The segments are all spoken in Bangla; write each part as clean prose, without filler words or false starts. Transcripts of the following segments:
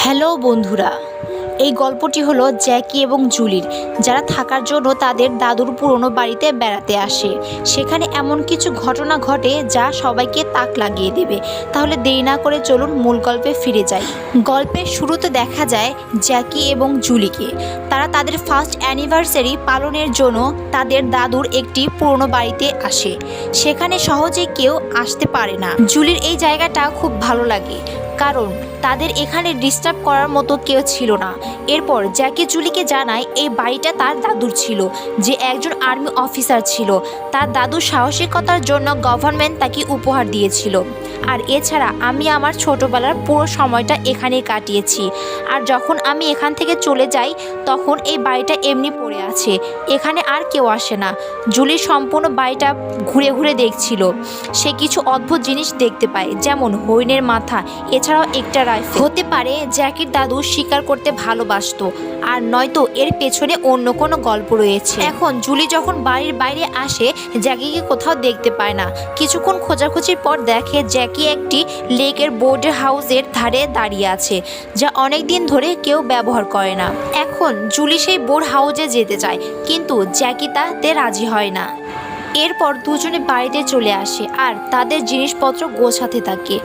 হ্যালো বন্ধুরা, এই গল্পটি হলো জ্যাকি এবং জুলির, যারা থাকার জন্য তাদের দাদুর পুরনো বাড়িতে বেড়াতে আসে। সেখানে এমন কিছু ঘটনা ঘটে যা সবাইকে তাক লাগিয়ে দেবে। তাহলে দেরি না করে চলুন মূল গল্পে ফিরে যাই। গল্পের শুরুতে দেখা যায় জ্যাকি এবং জুলিকে। তারা তাদের ফার্স্ট অ্যানিভার্সারি পালনের জন্য তাদের দাদুর একটি পুরনো বাড়িতে আসে। সেখানে সহজে কেউ আসতে পারে না। জুলির এই জায়গাটা খুব ভালো লাগে, কারণ তাদের এখানে ডিস্টার্ব করার মতো কেউ ছিল না। এরপর জ্যাকি জুলিকে জানায় এই বাড়িটা তার দাদুর ছিল, যে একজন আর্মি অফিসার ছিল। তার দাদুর সাহসিকতার জন্য গভর্নমেন্ট তাকে উপহার দিয়েছিল। আর এছাড়া আমি আমার ছোটোবেলার পুরো সময়টা এখানেই কাটিয়েছি। আর যখন আমি এখান থেকে চলে যাই তখন এই বাড়িটা এমনি পড়ে আছে, এখানে আর কেউ আসে না। জুলি সম্পূর্ণ বাড়িটা ঘুরে ঘুরে দেখছিল। সে কিছু অদ্ভুত জিনিস দেখতে পায়, যেমন হরিণের মাথা, এছাড়াও একটা রাইফেল। হতে পারে জ্যাকির দাদু শিকার করতে ভালোবাসতো, আর নয়তো এর পেছনে অন্য কোনো গল্প রয়েছে। এখন জুলি যখন বাড়ির বাইরে আসে জ্যাকিকে কোথাও দেখতে পায় না। কিছুক্ষণ খোঁজাখুঁজির পর দেখে জ্যাকি একটি লেকের বোর্ডের হাউসের ধারে দাঁড়িয়ে আছে, যা অনেক দিন ধরে কেউ ব্যবহার করে না। এখন জুলি সেই বোর্ড হাউসে যেতে চায়, কিন্তু জ্যাকি তাতে রাজি হয় না। এরপর দুজনে বাড়িতে চলে আসে আর তাদের জিনিসপত্র গোছাতে থাকে।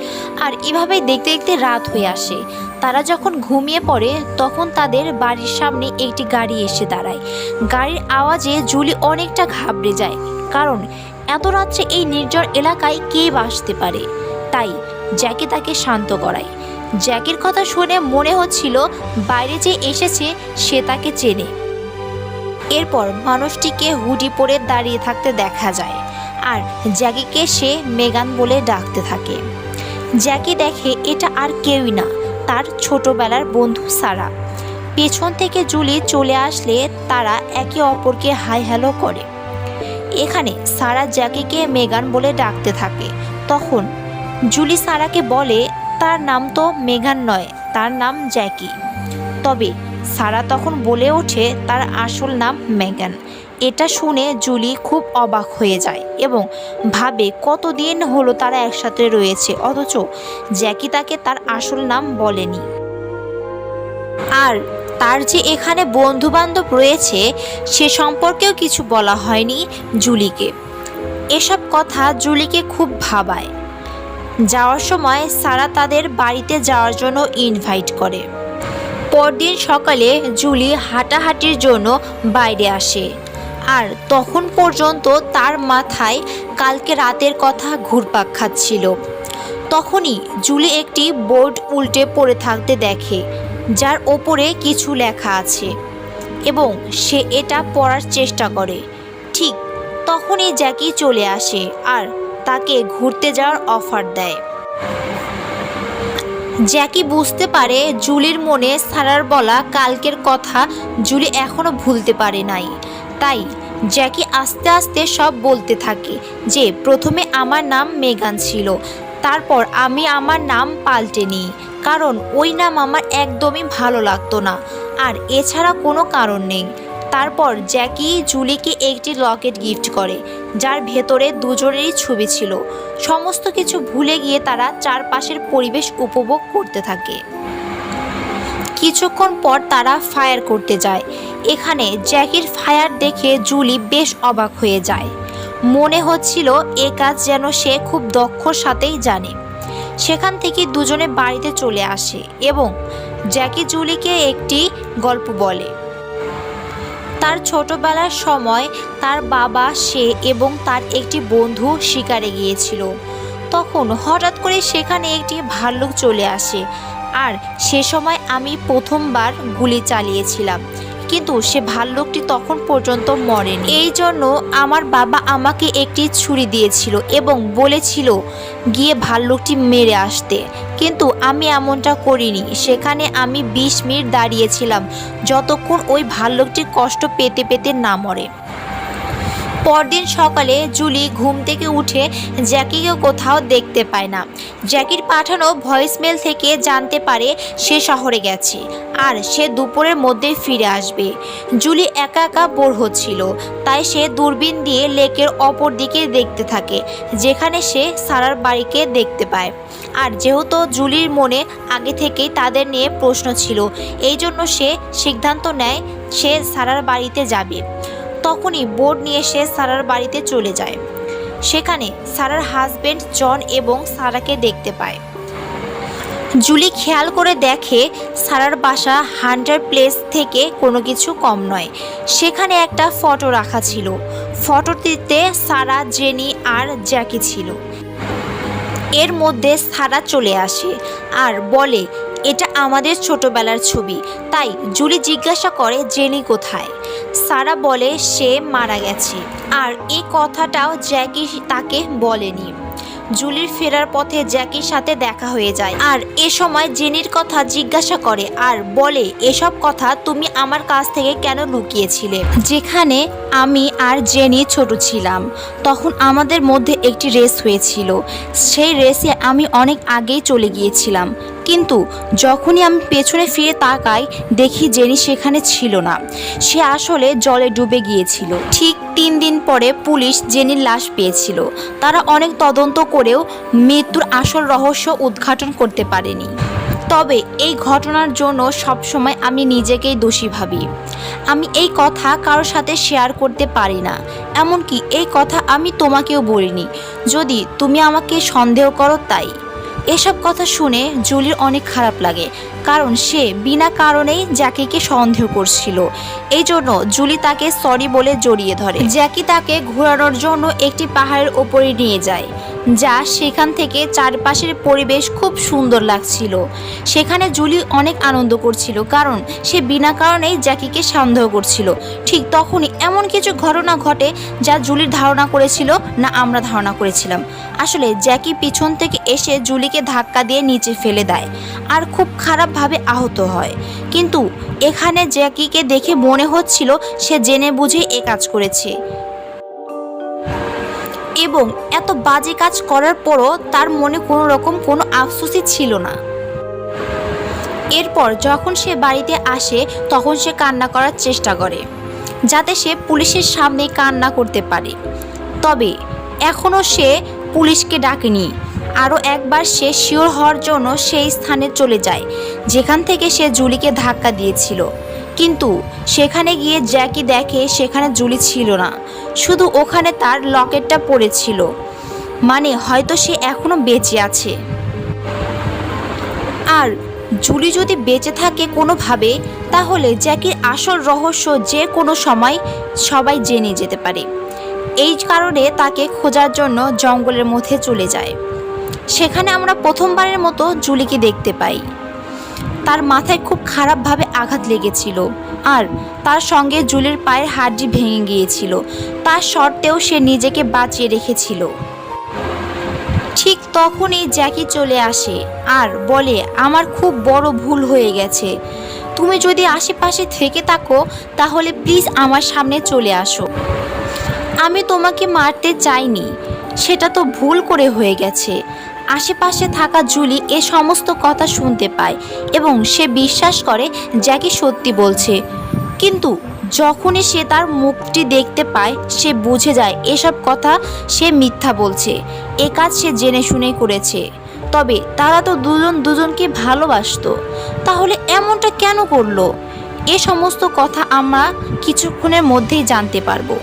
আর এভাবেই দেখতে দেখতে রাত হয়ে আসে। তারা যখন ঘুমিয়ে পড়ে তখন তাদের বাড়ির সামনে একটি গাড়ি এসে দাঁড়ায়। গাড়ির আওয়াজে জুলি অনেকটা ঘাবড়ে যায়, কারণ এত রাত্রে এই নির্জন এলাকায় কে আসতে পারে। তাই জ্যাকি তাকে শান্ত করায়। জ্যাকির কথা শুনে মনে হচ্ছিল বাইরে যে এসেছে সে তাকে চেনে। এরপর মানুষটিকে হুডি পরে দাঁড়িয়ে থাকতে দেখা যায়, আর জ্যাকিকে সে মেগান বলে ডাকতে থাকে। জ্যাকি দেখে এটা আর কেউই না, তার ছোটবেলার বন্ধু সারা। পেছন থেকে জুলি চলে আসলে তারা একে অপরকে হাই হ্যালো করে। এখানে সারা জ্যাকিকে মেগান বলে ডাকতে থাকে। তখন জুলি সারাকে বলে তার নাম তো মেগান নয়, তার নাম জ্যাকি। তবে সারা তখন বলে ওঠে তার আসল নাম মেগান। এটা শুনে জুলি খুব অবাক হয়ে যায় এবং ভাবে কতদিন হলো তারা একসাথে রয়েছে, অথচ জ্যাকি তাকে তার আসল নাম বলেনি। আর তার যে এখানে বন্ধু বান্ধব রয়েছে সে সম্পর্কেও কিছু বলা হয়নি জুলিকে। এসব কথা জুলিকে খুব ভাবায়। যাওয়ার সময় সারা তাদের বাড়িতে যাওয়ার জন্য ইনভাইট করে। পরদিন সকালে জুলি হাঁটাহাঁটির জন্য বাইরে আসে, আর তখন পর্যন্ত তার মাথায় কালকে রাতের কথা ঘুরপাক খাচ্ছিল। তখনই জুলি একটি বোর্ড উল্টে পড়ে থাকতে দেখে, যার ওপরে কিছু লেখা আছে, এবং সে এটা পড়ার চেষ্টা করে। ঠিক তখনই জ্যাকি চলে আসে আর তাকে ঘুরতে যাওয়ার অফার দেয়। জ্যাকি বুঝতে পারে জুলির মনে সারার বলা কালকের কথা জুলি এখনো ভুলতে পারে নাই। তাই জ্যাকি আস্তে আস্তে সব বলতে থাকে, যে প্রথমে আমার নাম মেগান ছিল, তারপর আমি আমার নাম পাল্টে নিই, কারণ ওই নাম আমার একদমই ভালো লাগতো না, আর এছাড়া কোনো কারণ নেই। তারপর জ্যাকি জুলিকে একটি লকেট গিফট করে, যার ভেতরে দুজনেরই ছবি ছিল। সমস্ত কিছু ভুলে গিয়ে তারা চারপাশের পরিবেশ উপভোগ করতে থাকে। কিছুক্ষণ পর তারা ফায়ার করতে যায়। এখানে জ্যাকির ফায়ার দেখে জুলি বেশ অবাক হয়ে যায়। মনে হচ্ছিল এ কাজ যেন সে খুব দক্ষর সাথেই জানে। সেখান থেকে দুজনে বাড়িতে চলে আসে এবং জ্যাকি জুলিকে একটি গল্প বলে। তার ছোটবেলার সময় তার বাবা, সে এবং তার একটি বন্ধু শিকারে গিয়েছিল। তখন হঠাৎ করে সেখানে একটি ভাল্লুক চলে আসে, আর সে সময় আমি প্রথমবার গুলি চালিয়েছিলাম, কিন্তু সে ভাল্লুকটি তখন পর্যন্ত মরেনি। এই জন্য আমার বাবা আমাকে একটি ছুরি দিয়েছিল এবং বলেছিল গিয়ে ভাল্লুকটি মেরে আসতে, কিন্তু আমি এমনটা করিনি। সেখানে আমি 20 মিনিট দাঁড়িয়েছিলাম যতক্ষণ ওই ভাল্লুকটির কষ্ট পেতে পেতে না মরে। পরদিন সকালে জুলি ঘুম থেকে উঠে জ্যাকিকে কোথাও দেখতে পায় না। জ্যাকির পাঠানো ভয়েসমেল থেকে জানতে পারে সে শহরে গেছে আর সে দুপুরের মধ্যে ফিরে আসবে। জুলি একা একা বোর হচ্ছিল, তাই সে দূরবীন দিয়ে লেকের অপর দিকে দেখতে থাকে, যেখানে সে সারার বাড়িকে দেখতে পায়। আর যেহেতু জুলির মনে আগে থেকেই তাদের নিয়ে প্রশ্ন ছিল, এই জন্য সে সিদ্ধান্ত নেয় সে সারার বাড়িতে যাবে। তখনই বোর্ড নিয়ে সে সারার বাড়িতে চলে যায়। সেখানে সারার হাজবেন্ড জন এবং সারাকে দেখতে পায়। জুলি খেয়াল করে দেখে সারার বাসা হান্টার প্লেস থেকে কোনো কিছু কম নয়। সেখানে একটা ফটো রাখা ছিল। ফটোটিতে সারা, জেনি আর জ্যাকি ছিল। এর মধ্যে সারা চলে আসে আর বলে, এটা আমাদের ছোটবেলার ছবি। তাই জুলি জিজ্ঞাসা করে জেনি কোথায়। সারা বলে সে মারা গেছে, আর এই কথাটাও জ্যাকি তাকে বলেনি। জুলির ফেরার পথে জ্যাকির সাথে দেখা হয়ে যায়, আর এ সময় জেনির কথা জিজ্ঞাসা করে আর বলে, এসব কথা তুমি আমার কাছ থেকে কেন লুকিয়েছিলে? যেখানে আমি আর জেনি ছোট ছিলাম, তখন আমাদের মধ্যে একটি রেস হয়েছিল। সেই রেসে আমি অনেক আগেই চলে গিয়েছিলাম, কিন্তু যখনই আমি পেছনে ফিরে তাকাই দেখি জেনি সেখানে ছিল না। সে আসলে জলে ডুবে গিয়েছিল। ঠিক 3 দিন পরে পুলিশ জেনির লাশ পেয়েছিল। তারা অনেক তদন্ত করেও মৃত্যুর আসল রহস্য উদ্ঘাটন করতে পারেনি। তবে এই ঘটনার জন্য সবসময় আমি নিজেকেই দোষী ভাবি। আমি এই কথা কারোর সাথে শেয়ার করতে পারি না, এমনকি এই কথা আমি তোমাকেও বলিনি, যদি তুমি আমাকে সন্দেহ করো তাই। এসব কথা শুনে জুলির অনেক খারাপ লাগে, কারণ সে বিনা কারণেই জ্যাকিকে সন্দেহ করছিল। এই জন্য জুলি তাকে সরি বলে জড়িয়ে ধরে। জ্যাকি তাকে ঘোরানোর জন্য একটি পাহাড়ের ওপরে নিয়ে যায়, যা সেখান থেকে চারপাশের পরিবেশ খুব সুন্দর লাগছিল। সেখানে জুলি অনেক আনন্দ করছিল, কারণ সে বিনা কারণেই জ্যাকিকে সন্দেহ করছিল। ঠিক তখনই এমন কিছু ঘটনা ঘটে যা জুলির ধারণা করেছিল না আমরা ধারণা করেছিলাম। আসলে জ্যাকি পিছন থেকে এসে জুলিকে ধাক্কা দিয়ে নিচে ফেলে দেয় আর খুব খারাপভাবে আহত হয়। কিন্তু এখানে জ্যাকিকে দেখে মনে হচ্ছিল সে জেনে বুঝে এ কাজ করেছে, এবং এত বাজে কাজ করার পরও তার মনে কোনো রকম কোনো আফসোসই ছিল না। এরপর যখন সে বাড়িতে আসে তখন সে কান্না করার চেষ্টা করে, যাতে সে পুলিশের সামনে কান্না করতে পারে। তবে এখনও সে পুলিশকে ডাকেনি। আরও একবার সে শিওর হওয়ার জন্য সেই স্থানে চলে যায় যেখান থেকে সে জুলিকে ধাক্কা দিয়েছিল। কিন্তু সেখানে গিয়ে জ্যাকি দেখে সেখানে জুলি ছিল না, শুধু ওখানে তার লকেটটা পড়েছিল। মানে হয়তো সে এখনো বেঁচে আছে। আর জুলি যদি বেঁচে থাকে কোনোভাবে, তাহলে জ্যাকির আসল রহস্য যে কোনো সময় সবাই জেনে যেতে পারে। এই কারণে তাকে খোঁজার জন্য জঙ্গলের মধ্যে চলে যায়। সেখানে আমরা প্রথমবারের মতো জুলিকে দেখতে পাই। তার মাথায় খুব খারাপভাবে আঘাত লেগেছিল, আর তার সঙ্গে জুলির পায়ের হাড়টি ভেঙে গিয়েছিল। তার সত্ত্বেও সে নিজেকে বাঁচিয়ে রেখেছিল। ঠিক তখনই জ্যাকি চলে আসে আর বলে, আমার খুব বড় ভুল হয়ে গেছে। তুমি যদি আশেপাশে থেকে থাকো তাহলে প্লিজ আমার সামনে চলে আসো। আমি তোমাকে মারতে চাইনি, সেটা তো ভুল করে হয়ে গেছে। আশেপাশে থাকা জুলি এ সমস্ত কথা শুনতে পায় এবং সে বিশ্বাস করে জ্যাকি সত্যি বলছে। কিন্তু যখনই সে তার মুখটি দেখতে পায় সে বুঝে যায় এসব কথা সে মিথ্যা বলছে। এ কাজ সে জেনে শুনেই করেছে। তবে তারা তো দুজন দুজনকে ভালোবাসতো, তাহলে এমনটা কেন করলো? এ সমস্ত কথা আমরা কিছুক্ষণের মধ্যেই জানতে পারবো।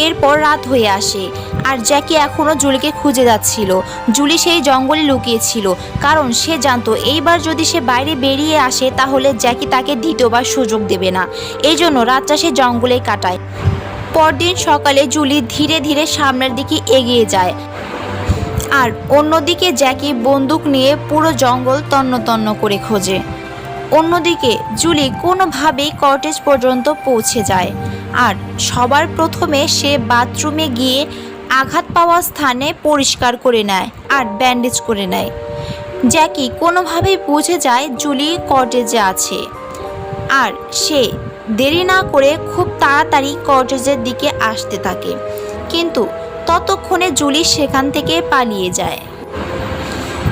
এরপর রাত হয়ে আসে আর জ্যাকি এখনও জুলিকে খুঁজে যাচ্ছিল। জুলি সেই জঙ্গলে লুকিয়েছিল, কারণ সে জানতো এইবার যদি সে বাইরে বেরিয়ে আসে তাহলে জ্যাকি তাকে দ্বিতীয়বার সুযোগ দেবে না। এই জন্য রাতটা সে জঙ্গলেই কাটায়। পরদিন সকালে জুলি ধীরে ধীরে সামনের দিকে এগিয়ে যায়, আর অন্যদিকে জ্যাকি বন্দুক নিয়ে পুরো জঙ্গল তন্ন তন্ন করে খোঁজে। অন্যদিকে জুলি কোনোভাবেই কটেজ পর্যন্ত পৌঁছে যায়, আর সবার প্রথমে সে বাথরুমে গিয়ে আঘাত পাওয়া স্থানে পরিষ্কার করে নেয় আর ব্যান্ডেজ করে নেয়। জ্যাকি কোনোভাবেই বুঝে যায় জুলি কটেজে আছে, আর সে দেরি না করে খুব তাড়াতাড়ি কটেজের দিকে আসতে থাকে, কিন্তু ততক্ষণে জুলি সেখান থেকে পালিয়ে যায়।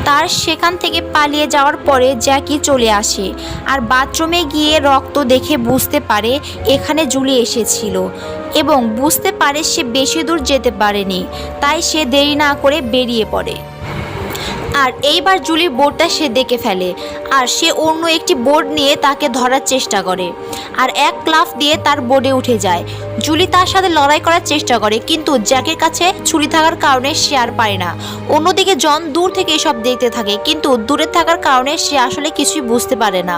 তার সেখান থেকে পালিয়ে যাওয়ার পরে জ্যাকি চলে আসে আর বাথরুমে গিয়ে রক্ত দেখে বুঝতে পারে এখানে জুলি এসেছিল এবং বুঝতে পারে সে বেশি দূর যেতে পারেনি, তাই সে দেরি না করে বেরিয়ে পড়ে। আর এইবার জুলির বোর্ডটা সে দেখে ফেলে আর সে অন্য একটি বোর্ড নিয়ে তাকে ধরার চেষ্টা করে আর এক লাফ দিয়ে তার বোর্ডে উঠে যায়। জুলি তার সাথে লড়াই করার চেষ্টা করে, কিন্তু জ্যাকের কাছে ছুরি থাকার কারণে সে আর পারে না। অন্যদিকে জন দূর থেকে এসব দেখতে থাকে, কিন্তু দূরে থাকার কারণে সে আসলে কিছুই বুঝতে পারে না,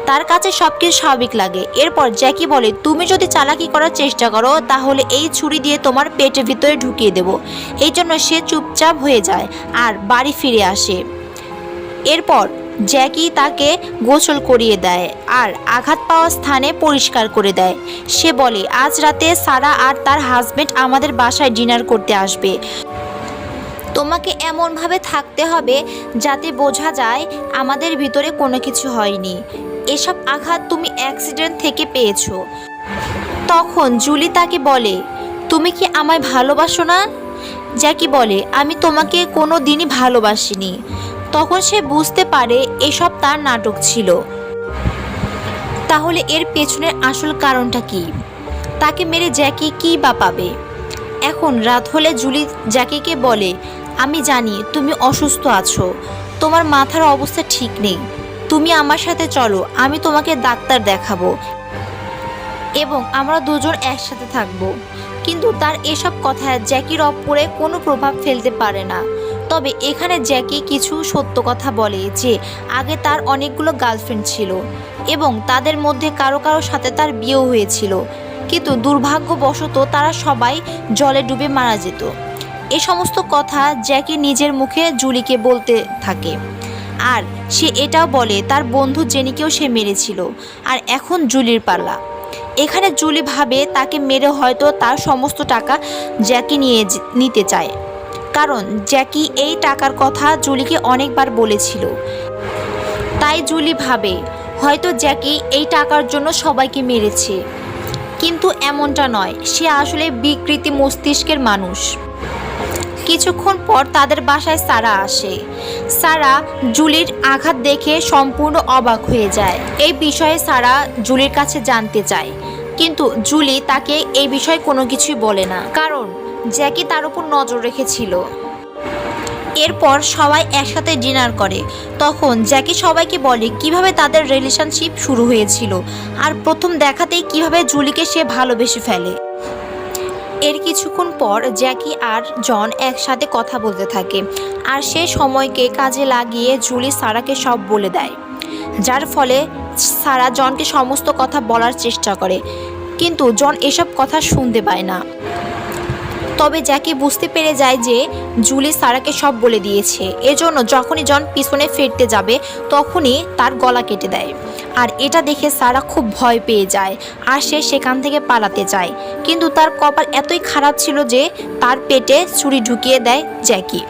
তার কাছে সব কিছু স্বাভাবিক লাগে। এরপর জ্যাকি বলে, তুমি যদি চালাকি করার চেষ্টা করো তাহলে এই ছুরি দিয়ে তোমার পেটের ভিতরে ঢুকিয়ে দেব। এই জন্য সে চুপচাপ হয়ে যায় আর বাড়ি ফিরে আসে। এরপর জ্যাকি তাকে গোসল করিয়ে দেয় আর আঘাত পাওয়া স্থানে পরিষ্কার করে দেয়। সে বলে, আজ রাতে সারা আর তার হাজবেন্ড আমাদের বাসায় ডিনার করতে আসবে। তোমাকে এমনভাবে থাকতে হবে যাতে বোঝা যায় আমাদের ভিতরে কোনো কিছু হয়নি। এসব আঘাত তুমি অ্যাক্সিডেন্ট থেকে পেয়েছো। তখন জুলি তাকে বলে, তুমি কি আমায় ভালোবাসো না? জ্যাকি বলে, আমি তোমাকে কোনো দিনই ভালোবাসিনি। তখন সে বুঝতে পারে এসব তার নাটক ছিল। তাহলে এর পেছনের আসল কারণটা কি? তাকে মেরে জ্যাকি কী বা পাবে? এখন রাত হলে জুলি জ্যাকিকে বলে, আমি জানি তুমি অসুস্থ আছো, তোমার মাথার অবস্থা ঠিক নেই, তুমি আমার সাথে চলো, আমি তোমাকে ডাক্তার দেখাবো এবং আমরা দুজন একসাথে থাকবো। কিন্তু তার এসব কথা জ্যাকির ওপরে কোনো প্রভাব ফেলতে পারে না। তবে এখানে জ্যাকি কিছু সত্য কথা বলে যে আগে তার অনেকগুলো গার্লফ্রেন্ড ছিল এবং তাদের মধ্যে কারো কারো সাথে তার বিয়েও হয়েছিল, কিন্তু দুর্ভাগ্যবশত তারা সবাই জলে ডুবে মারা যেত। এ সমস্ত কথা জ্যাকি নিজের মুখে জুলিকে বলতে থাকে আর সে এটাও বলে তার বন্ধু জেনিকেও সে মেরেছিল আর এখন জুলির পালা। এখানে জুলি ভাবে তাকে মেরে হয়তো তার সমস্ত টাকা জ্যাকি নিতে চায়, কারণ জ্যাকি এই টাকার কথা জুলিকে অনেকবার বলেছিল। তাই জুলি ভাবে হয়তো জ্যাকি এই টাকার জন্য সবাইকে মেরেছে, কিন্তু এমনটা নয়, সে আসলে বিকৃতি মস্তিষ্কের মানুষ। কিছুক্ষণ পর তাদের বাসায় সারা আসে। সারা জুলির আঘাত দেখে সম্পূর্ণ অবাক হয়ে যায়। এই বিষয়ে সারা জুলির কাছে জানতে চায়, কিন্তু জুলি তাকে এই বিষয়ে কোনো কিছুই বলে না, কারণ জ্যাকি তার উপর নজর রেখেছিল। এরপর সবাই একসাথে ডিনার করে। তখন জ্যাকি সবাইকে বলে কিভাবে তাদের রিলেশনশিপ শুরু হয়েছিল আর প্রথম দেখাতেই কিভাবে জুলিকে সে ভালোবেসে ফেলে। এর কিছুক্ষণ পর জ্যাকি আর জন একসাথে কথা বলতে থাকে আর সে সময়কে কাজে লাগিয়ে জুলি সারাকে সব বলে দেয়, যার ফলে সারা জনকে সমস্ত কথা বলার চেষ্টা করে, কিন্তু জন এসব কথা শুনতে পায় না। তবে জ্যাকি বুঝতে পেরে যায় যে জুলি সারাকে সব বলে দিয়েছে, এজন্য যখনই জন পিছনে ফিরতে যাবে তখনই তার গলা কেটে দেয়। আর এটা দেখে সারা খুব ভয় পেয়ে যায় আর সে সেখান থেকে পালাতে চায়, কিন্তু তার কপাল এতই খারাপ ছিল যে তার পেটে ছুরি ঢুকিয়ে দেয় জ্যাকি,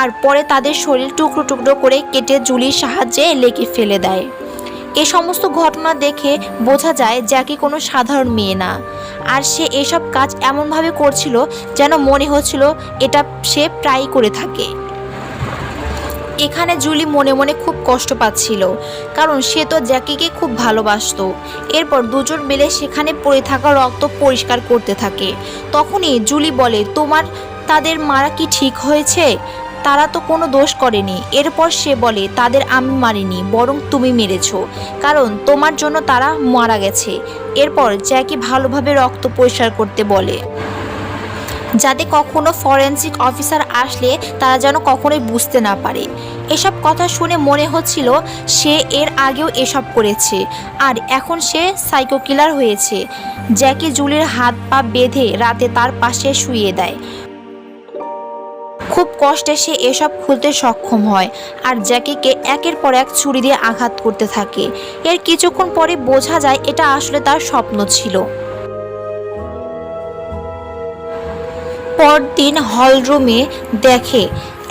আর পরে তাদের শরীর টুকরো টুকরো করে কেটে জুলির সাহায্যে লেকে ফেলে দেয়। এ সমস্ত ঘটনা দেখে বোঝা যায় জ্যাকি কোনো সাধারণ মেয়ে না, আর সে এসব কাজ এমনভাবে করছিল যেন মনে হচ্ছিল এটা সে প্রায়ই করে থাকে। এখানে জুলি মনে মনে খুব কষ্ট পাচ্ছিল, কারণ সে তো জ্যাকিকে খুব ভালোবাসতো। এরপর দুজন মিলে সেখানে পড়ে থাকা রক্ত পরিষ্কার করতে থাকে। তখনই জুলি বলে, তাদের মারা কি ঠিক হয়েছে? তারা তো কোনো দোষ করেনি। এরপর সে বলে, তাদের আমি মারিনি, বরং তুমি মেরেছো, কারণ তোমার জন্য তারা মারা গেছে। এরপর জ্যাকি ভালোভাবে রক্ত পরিষ্কার করতে বলে, যাতে কখনো ফরেনসিক অফিসার আসলে তারা যেন কখনোই বুঝতে না পারে। এসব কথা শুনে মনে হচ্ছিল সে এর আগেও এসব করেছে আর এখন সে সাইকো কিলার হয়েছে। জ্যাকি জুলির হাত পা বেঁধে রাতে তার পাশে শুইয়ে দেয়। খুব কষ্টে সে এসব খুলতে সক্ষম হয় আর জ্যাকিকে একের পর এক ছুরি দিয়ে আঘাত করতে থাকে। এর কিছুক্ষণ পরে বোঝা যায় এটা আসলে তার স্বপ্ন ছিল। পরদিন হলরুমে দেখে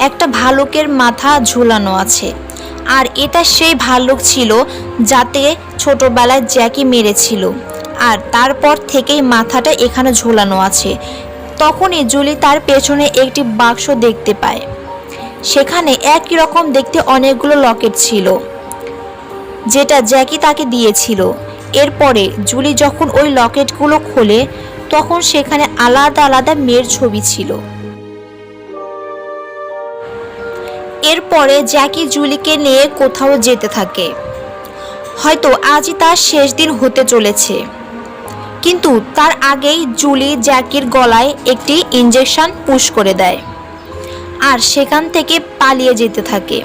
একটা ভালুকের মাথা ঝুলানো আছে, আর এটা সেই ভালুক ছিল যাতে ছোটবেলায় জ্যাকি মেরেছিল। আর তারপর থেকেই মাথাটা এখানে ঝোলানো আছে। তখনই জুলি তার পেছনে একটি বাক্স দেখতে পায়। সেখানে একই রকম দেখতে অনেকগুলো লকেট ছিল, যেটা জ্যাকি তাকে দিয়েছিল। এরপরে জুলি যখন ওই লকেটগুলো খোলে তখন সেখানে আলাদা আলাদা মেয়ের ছবি ছিল। এরপরে জ্যাকি জুলিকে নিয়ে কোথাও যেতে থাকে। হয়তো আজই তার শেষ দিন হতে চলেছে। কিন্তু তার আগেই জুলি জ্যাকির গলায় একটি ইঞ্জেকশন পুশ করে দেয় আর সেখান থেকে পালিয়ে যেতে থাকে।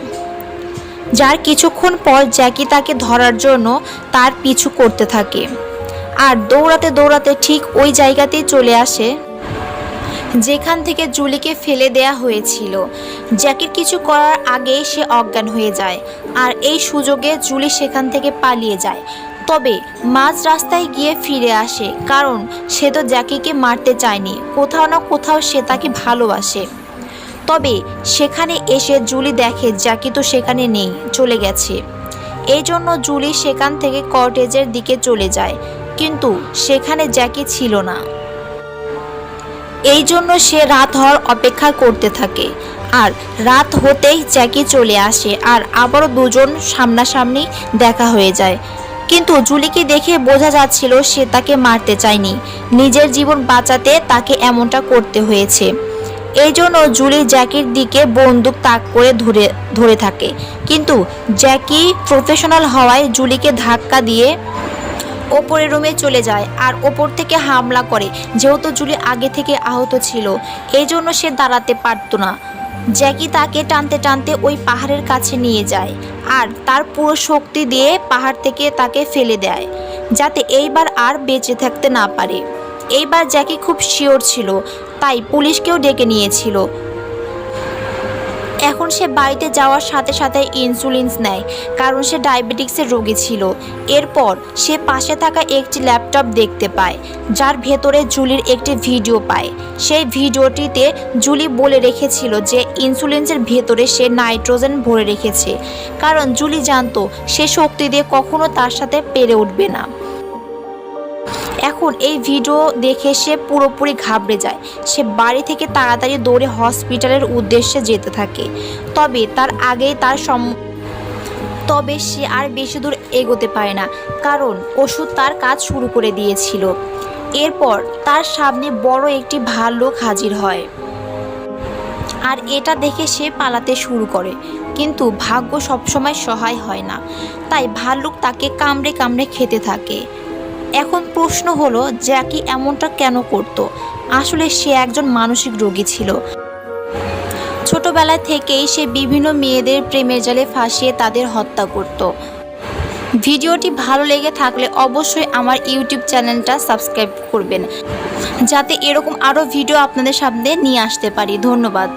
যার কিছুক্ষণ পর জ্যাকি তাকে ধরার জন্য তার পিছু করতে থাকে আর দৌড়াতে দৌড়াতে ঠিক ওই জায়গাতেই চলে আসে যেখান থেকে জুলিকে ফেলে দেয়া হয়েছিল। জ্যাকির কিছু করার আগেই সে অজ্ঞান হয়ে যায় আর এই সুযোগে জুলি সেখান থেকে পালিয়ে যায়। তবে মাঝ রাস্তায় গিয়ে ফিরে আসে, কারণ সে তো জ্যাকিকে মারতে চায়নি, কোথাও না কোথাও সে তাকে ভালোবাসে। তবে সেখানে এসে জুলি দেখে জ্যাকি তো সেখানে নেই, চলে গেছে। এই জন্য জুলি সেখান থেকে কটেজের দিকে চলে যায়, কিন্তু সেখানে জ্যাকি ছিল না। এই জন্য সে রাত হওয়ার অপেক্ষা করতে থাকে আর রাত হতেই জ্যাকি চলে আসে আর আবারও দুজন সামনাসামনি দেখা হয়ে যায়। কিন্তু জুলিকে দেখে বোঝা যাচ্ছিল সে তাকে মারতে চায়নি, নিজের জীবন বাঁচাতে তাকে এমনটা করতে হয়েছে। এই জন্য জুলি জ্যাকির দিকে বন্দুক তাক করে ধরে থাকে, কিন্তু জ্যাকি প্রফেশনাল হওয়ায় জুলিকে ধাক্কা দিয়ে ওপরের রুমে চলে যায় আর ওপর থেকে হামলা করে। যেহেতু জুলি আগে থেকে আহত ছিল এই জন্য সে দাঁড়াতে পারত না। জ্যাকি তাকে টানতে টানতে ওই পাহাড়ের কাছে নিয়ে যায় আর তার পুরো শক্তি দিয়ে পাহাড় থেকে তাকে ফেলে দেয়, যাতে এইবার আর বেঁচে থাকতে না পারে। এইবার জ্যাকি খুব শিওর ছিল, তাই পুলিশকেও ডেকে নিয়েছিল। এখন সে বাড়িতে যাওয়ার সাথে সাথে ইনসুলিন নেয়, কারণ সে ডায়াবেটিক্সের রোগী ছিল। এরপর সে পাশে থাকা একটি ল্যাপটপ দেখতে পায়, যার ভেতরে জুলির একটি ভিডিও পায়। সেই ভিডিওটিতে জুলি বলে রেখেছিল যে ইনসুলিনের ভেতরে সে নাইট্রোজেন ভরে রেখেছে, কারণ জুলি জানতো সে শক্তি দিয়ে কখনো তার সাথে পেরে উঠবে না। এখন এই ভিডিও দেখে সে পুরোপুরি ঘাবড়ে যায়। সে বাড়ি থেকে তাড়াতাড়ি দৌড়ে হসপিটালের উদ্দেশ্যে যেতে থাকে। তবে তার আগেই তবে সে আর বেশি দূর এগোতে পারে না, কারণ ওষুধ তার কাজ শুরু করে দিয়েছিল। এরপর তার সামনে বড় একটি ভাল্লুক হাজির হয় আর এটা দেখে সে পালাতে শুরু করে, কিন্তু ভাগ্য সবসময় সহায় হয় না, তাই ভাল্লুক তাকে কামড়ে কামড়ে খেতে থাকে। এখন প্রশ্ন হলো জ্যাকি এমনটা কেন করত? আসলে সে একজন মানসিক রোগী ছিল। ছোটবেলা থেকেই সে বিভিন্ন মেয়েদের প্রেমের জালে ফাঁসিয়ে তাদের হত্যা করত। ভিডিওটি ভালো লেগে থাকলে অবশ্যই আমার ইউটিউব চ্যানেলটা সাবস্ক্রাইব করবেন, যাতে এরকম আরও ভিডিও আপনাদের সামনে নিয়ে আসতে পারি। ধন্যবাদ।